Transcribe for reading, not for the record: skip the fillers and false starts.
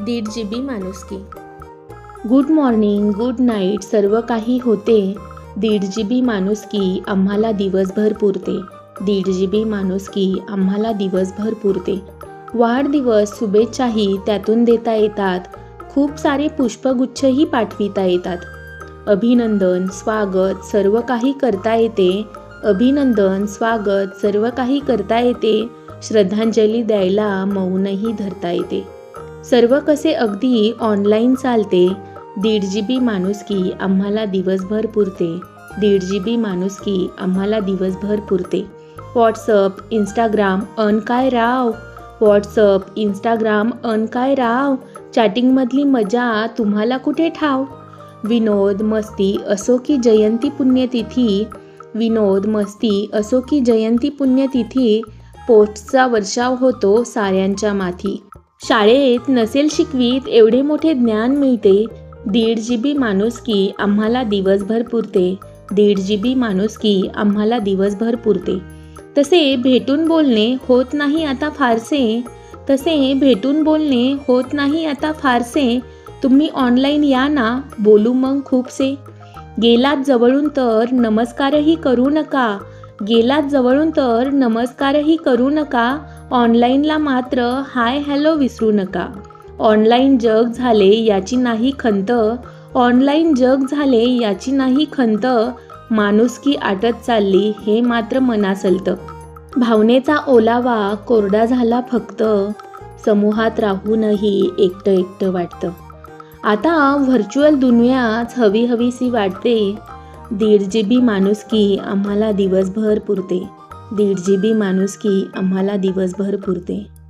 1.5 GB माणुसकी. Good morning, good night, सर्व काही होते. 1.5 GB माणुसकी आम्हाला दिवसभर पुरते. 1.5 GB माणुसकी आम्हाला दिवसभर पुरते. वाढदिवस शुभेच्छाही त्यातून देता येतात. खूप सारे पुष्पगुच्छही पाठविता येतात. अभिनंदन, स्वागत सर्व काही करता येते. अभिनंदन, स्वागत सर्व काही करता येते. श्रद्धांजली द्यायला मौनही धरता येते. सर्व कसे अगदी ऑनलाईन चालते. 1.5 GB माणुसकी आम्हाला दिवसभर पुरते. 1.5 GB माणुसकी आम्हाला दिवसभर पुरते. व्हॉट्सअप, इंस्टाग्राम अन काय राव. व्हॉट्सअप, इंस्टाग्राम अन काय राव. चॅटिंगमधली मजा तुम्हाला कुठे ठाव. विनोद, मस्ती असो की जयंती पुण्यतिथी. विनोद, मस्ती असो की जयंती पुण्यतिथी. पोस्टचा वर्षाव होतो साऱ्यांच्या माथी. शाळेत नसेल शिकवीत एवढे मोठे ज्ञान मिळते. 1.5 GB माणुसकी आम्हाला दिवसभर पुरते. 1.5 GB माणुसकी आम्हाला दिवसभर पुरते. तसे भेटून बोलणे होत नाही आता फारसे. तसे भेटून बोलणे होत नाही आता फारसे. तुम्ही ऑनलाईन या ना, बोलू मग खूपसे. गेलात जवळून तर नमस्कारही करू नका. गेलात जवळून तर नमस्कारही करू नका. ऑनलाईनला मात्र हाय हॅलो विसरू नका. ऑनलाईन जग झाले याची नाही खंत. ऑनलाईन जग झाले याची नाही खंत. माणुसकी आटत चालली हे मात्र मनासलतं. भावनेचा ओलावा कोरडा झाला फक्त. समूहात राहूनही एकटं एकटं वाटतं. आता व्हर्च्युअल दुनियाच हवी हवीशी वाटते. 1.5 GB माणुसकी आम्हाला दिवसभर पुरते. 1.5 GB माणुसकी आम्हाला दिवसभर पुरते.